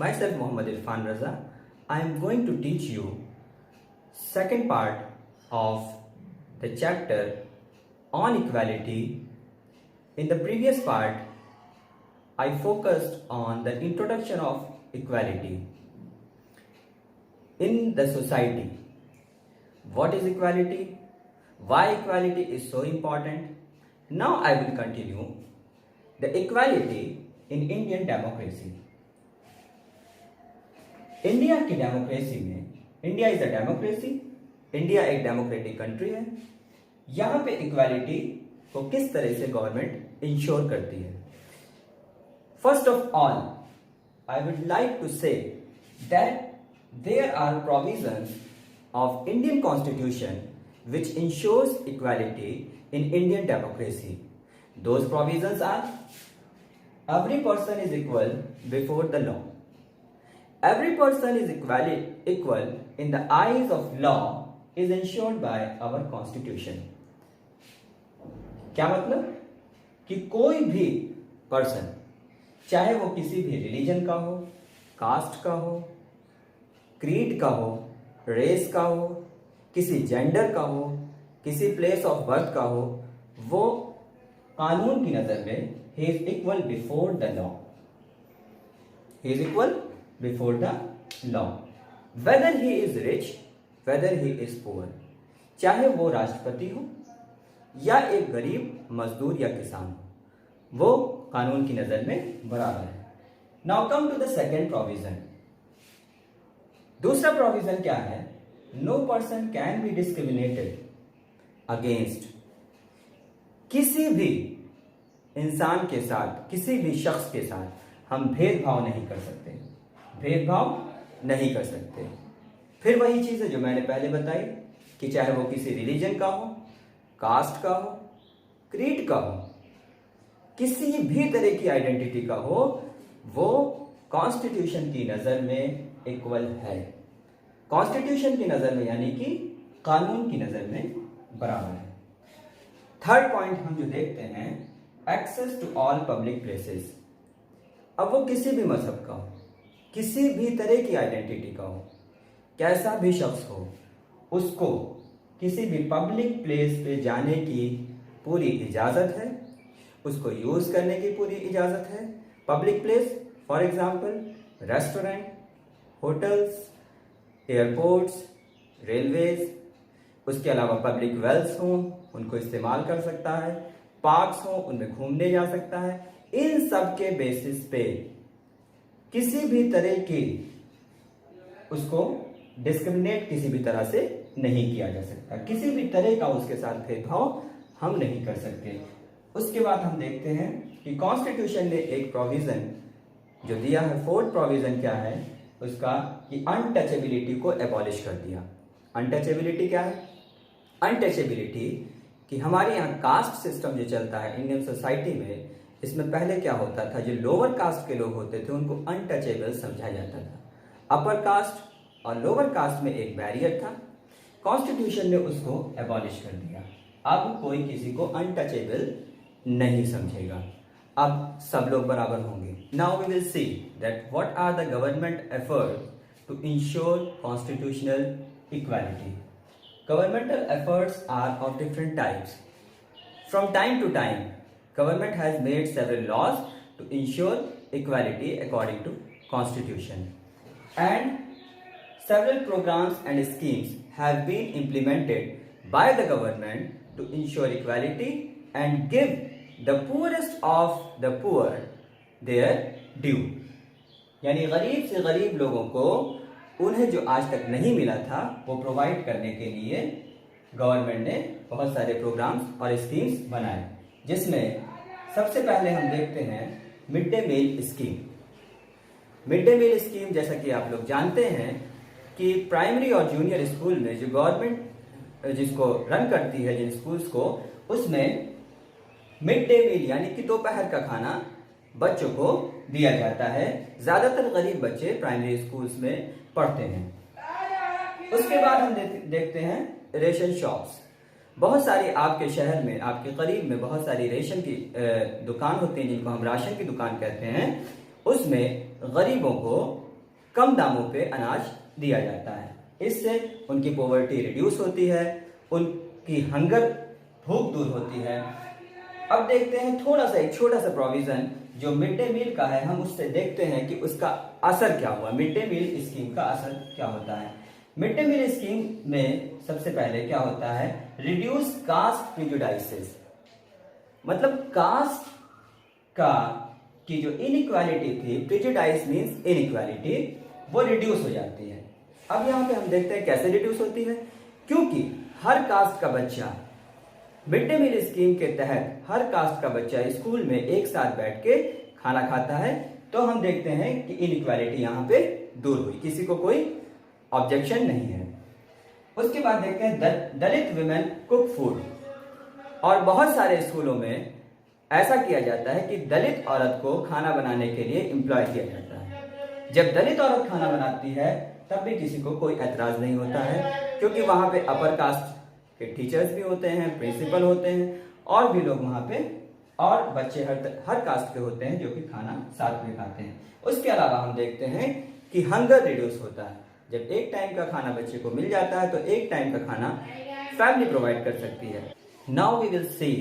Myself Mohammad Irfan Raza. I am going to teach you second part of the chapter on equality. In the previous part, I focused on the introduction of equality in the society. What is equality? Why equality is so important? Now I will continue the equality in Indian democracy. India की democracy में, India is a democracy, India एक democratic country है। यहाँ पे equality को किस तरह से गवर्नमेंट इंश्योर करती है? First of all I would like to say that there are provisions of Indian constitution which ensures equality in Indian democracy. Those provisions are: every person is equal before the law. Every person is equal in the eyes of law is ensured by our constitution. क्या मतलब? कि कोई भी person, चाहे वो किसी भी religion का हो, कास्ट का हो, क्रीड का हो, रेस का हो, किसी जेंडर का हो, किसी प्लेस ऑफ बर्थ का हो, वो कानून की नजर में he is equal before the law. He is equal before the law, weather he is rich, weather he is poor. चाहे वो राष्ट्रपति हो या एक गरीब मजदूर या किसान हो, वो कानून की नजर में बराबर है. Now come to the second provision. दूसरा प्रोविजन क्या है? No person can be discriminated against. किसी भी इंसान के साथ, किसी भी शख्स के साथ हम भेदभाव नहीं कर सकते, भेदभाव नहीं कर सकते. फिर वही चीज है जो मैंने पहले बताई कि चाहे वो किसी रिलीजन का हो, कास्ट का हो, क्रीड का हो, किसी भी तरह की आइडेंटिटी का हो, वो कॉन्स्टिट्यूशन की नजर में इक्वल है. कॉन्स्टिट्यूशन की नजर में यानी कि कानून की नजर में बराबर है. थर्ड पॉइंट हम जो देखते हैं, access to all public places. अब वो किसी भी मजहब का हो, किसी भी तरह की आइडेंटिटी का हो, कैसा भी शख्स हो, उसको किसी भी पब्लिक प्लेस पे जाने की पूरी इजाजत है, उसको यूज करने की पूरी इजाजत है. Public place for example restaurant, hotels, airports, railways, उसके अलावा पब्लिक वेल्स हों, उनको इस्तेमाल कर सकता है. पार्क्स हों, उनमें घूमने जा सकता है. इन सब के बेसिस पे किसी भी तरह की उसको डिस्क्रिमिनेट किसी भी तरह से नहीं किया जा सकता. किसी भी तरह का उसके साथ भेदभाव हम नहीं कर सकते. उसके बाद हम देखते हैं कि कॉन्स्टिट्यूशन ने एक प्रोविजन जो दिया है, फोर्थ प्रोविजन क्या है उसका, कि अनटचेबिलिटी को एबॉलिश कर दिया. अनटचेबिलिटी क्या है? अनटचेबिलिटी कि हमारे यहाँ कास्ट सिस्टम जो चलता है इंडियन सोसाइटी में, इसमें पहले क्या होता था, जो लोअर कास्ट के लोग होते थे उनको अनटचेबल समझा जाता था. अपर कास्ट और लोअर कास्ट में एक बैरियर था. कॉन्स्टिट्यूशन ने उसको एबॉलिश कर दिया. अब कोई किसी को अनटचेबल नहीं समझेगा. अब सब लोग बराबर होंगे. Now we will see that what are the government efforts to ensure constitutional equality. Governmental efforts are of different types. From time to time, government has made several laws to ensure equality according to Constitution. And several programs and schemes have been implemented by the government to ensure equality and give the poorest of the poor their due. यानी गरीब से गरीब लोगों को उन्हें जो आज तक नहीं मिला था वो प्रोवाइड करने के लिए गवर्नमेंट ने बहुत सारे प्रोग्राम्स और स्कीम्स बनाए. जिसमें सबसे पहले हम देखते हैं mid day meal scheme. Mid day meal scheme जैसा कि आप लोग जानते हैं कि प्राइमरी और जूनियर स्कूल में जो गवर्नमेंट जिसको रन करती है जिन स्कूल्स को, उसमें मिड डे मील यानी कि दोपहर का खाना बच्चों को दिया जाता है. ज्यादातर गरीब बच्चे प्राइमरी स्कूल्स में पढ़ते हैं. उसके बाद हम देखते हैं रेशन शॉप्स. बहुत सारी आपके शहर में, आपके करीब में बहुत सारी रेशन की दुकान होती हैं जिनको हम राशन की दुकान कहते हैं. उसमें गरीबों को कम दामों पे अनाज दिया जाता है। इससे उनकी पॉवर्टी रिड्यूस होती है, उनकी हंगर भूख दूर होती है। अब देखते हैं थोड़ा सा एक छोटा सा प्रोविजन जो मिड डे मील का है, हम उससे देखते हैं कि उसका असर क्या हुआ, मिड डे मील स्कीम का असर क्या होता है। मिड डे मील स्कीम में सबसे पहले क्या होता है, रिड्यूस कास्ट प्रिजुडाइसेस, मतलब कास्ट का की जो इनइक्वालिटी थी, प्रिजुडाइस मींस इनइक्वालिटी, वो रिड्यूस हो जाती है। अब यहां पे हम देखते हैं कैसे रिड्यूस होती है, क्योंकि हर कास्ट का बच्चा मिड डे मील स्कीम के तहत हर कास्ट का बच्चा स्कूल में एक साथ बैठ के खाना खाता है, तो हम देखते हैं कि इनइक्वालिटी यहाँ पे दूर हुई, किसी को कोई ऑब्जेक्शन नहीं है। उसके बाद देखते हैं दलित विमेन कुक फूड, और बहुत सारे स्कूलों में ऐसा किया जाता है कि दलित औरत को खाना बनाने के लिए एम्प्लॉय किया जाता है। जब दलित औरत खाना बनाती है तब भी किसी को कोई ऐतराज नहीं होता है, क्योंकि वहां पे अपर कास्ट के टीचर्स भी होते हैं, प्रिंसिपल होते हैं, और भी लोग वहां पे, और बच्चे हर कास्ट के होते हैं जो कि खाना साथ में खाते हैं। उसके अलावा हम देखते हैं कि हंगर रिड्यूस होता है। जब एक टाइम का खाना बच्चे को मिल जाता है तो एक टाइम का खाना फैमिली प्रोवाइड कर सकती है। Now we will see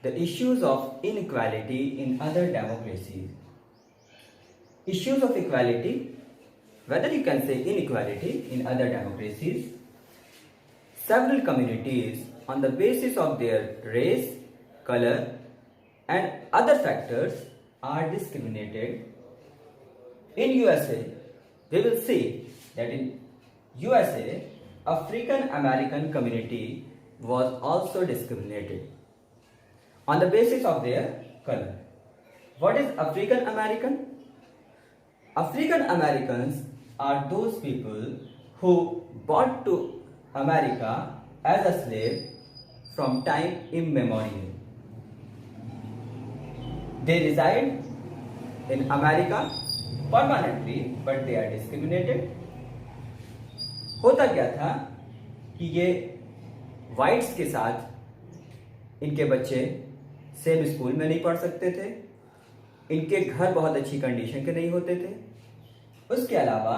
the issues of inequality in other democracies. Issues of equality, whether you can say inequality in other democracies. Several communities, on the basis of their race, color, and other factors, are discriminated. In USA, we will see that in USA, African American community was also discriminated on the basis of their color. What is African American? African Americans are those people who brought to America as a slave from time immemorial. They reside in America permanently, but they are discriminated. होता क्या था कि ये whites के साथ इनके बच्चे same school में नहीं पढ़ सकते थे, इनके घर बहुत अच्छी कंडीशन के नहीं होते थे। उसके अलावा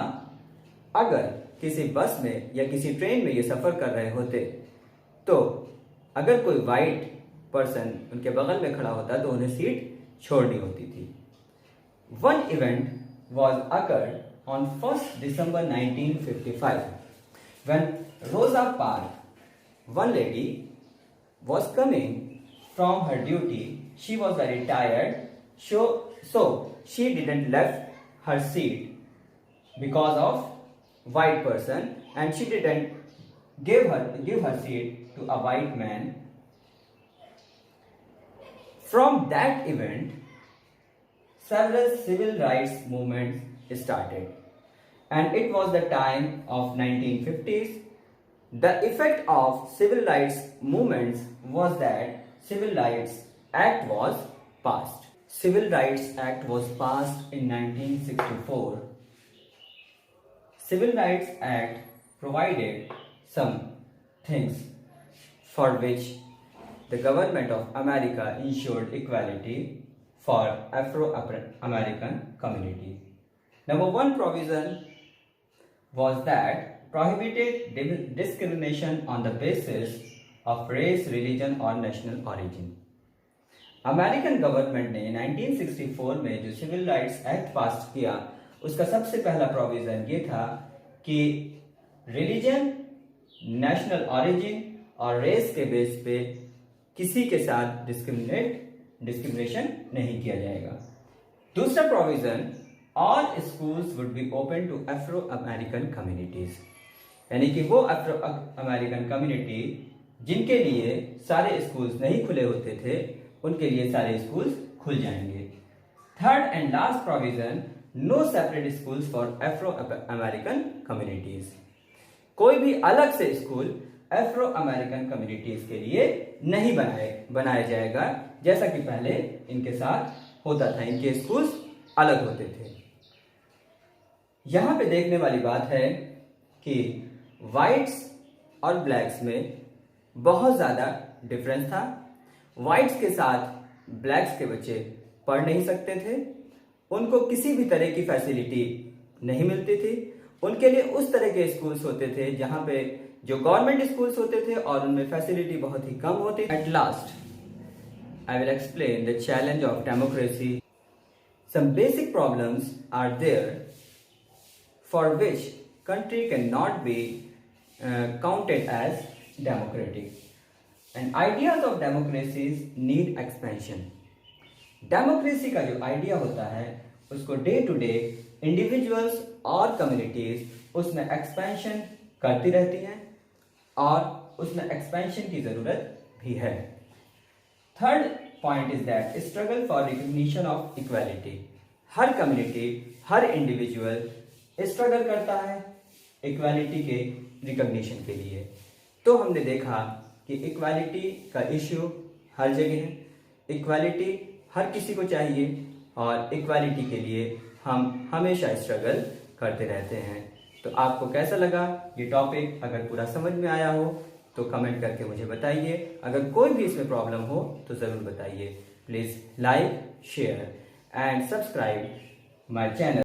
अगर किसी बस में या किसी ट्रेन में ये सफर कर रहे होते तो अगर कोई वाइट पर्सन उनके बगल में खड़ा होता तो उन्हें सीट छोड़नी होती थी। One event was occurred on 1 December 1955 when Rosa Parks, one lady, was coming from her duty. She was very tired, so she didn't left her seat because of white person, and she didn't give her seat to a white man. From that event, several civil rights movements started, and it was the time of 1950s. The effect of civil rights movements was that Civil Rights Act was passed. Civil Rights Act was passed in 1964. Civil Rights Act provided some things for which the government of America ensured equality for Afro-American community. Number one provision was that prohibited discrimination on the basis of race, religion or national origin. American government ने 1964 में जो civil rights act पास किया उसका सबसे पहला provision ये था कि रिलीजन, नेशनल ऑरिजिन और रेस के बेस पे किसी के साथ डिस्क्रिमिनेशन नहीं किया जाएगा। दूसरा provision, all schools would be open to Afro American communities, यानी कि वो अफ्रो अमेरिकन कम्युनिटी जिनके लिए सारे स्कूल्स नहीं खुले होते थे उनके लिए सारे स्कूल्स खुल जाएंगे। Third and last provision, no separate schools for Afro American communities, कोई भी अलग से स्कूल अफ्रो अमेरिकन कम्युनिटीज के लिए नहीं बनाया जाएगा, जैसा कि पहले इनके साथ होता था, इनके स्कूल्स अलग होते थे। यहां पे देखने वाली बात है कि व्हाइट्स और ब्लैक्स में बहुत ज्यादा डिफरेंस था। व्हाइट्स के साथ ब्लैक्स के बच्चे पढ़ नहीं सकते थे, उनको किसी भी तरह की फैसिलिटी नहीं मिलती थी। उनके लिए उस तरह के स्कूल्स होते थे जहाँ पे जो गवर्नमेंट स्कूल्स होते थे और उनमें फैसिलिटी बहुत ही कम होती। At last I will explain the challenge of democracy. Some basic problems are there for which country cannot be counted as democratic, and ideas of democracies need expansion. Democracy का जो आइडिया होता है उसको day to day individuals और communities उसमें expansion करती रहती हैं और उसमें एक्सपेंशन की जरूरत भी है। Third point is that struggle for recognition of equality. Her community, her individual struggle करता है इक्वालिटी के रिकग्निशन के लिए। तो हमने देखा कि इक्वालिटी का इश्यू हर जगह है, इक्वालिटी हर किसी को चाहिए और इक्वालिटी के लिए हम हमेशा स्ट्रगल करते रहते हैं। तो आपको कैसा लगा ये टॉपिक? अगर पूरा समझ में आया हो तो कमेंट करके मुझे बताइए। अगर कोई भी इसमें प्रॉब्लम हो तो ज़रूर बताइए। Please like, share and subscribe my channel.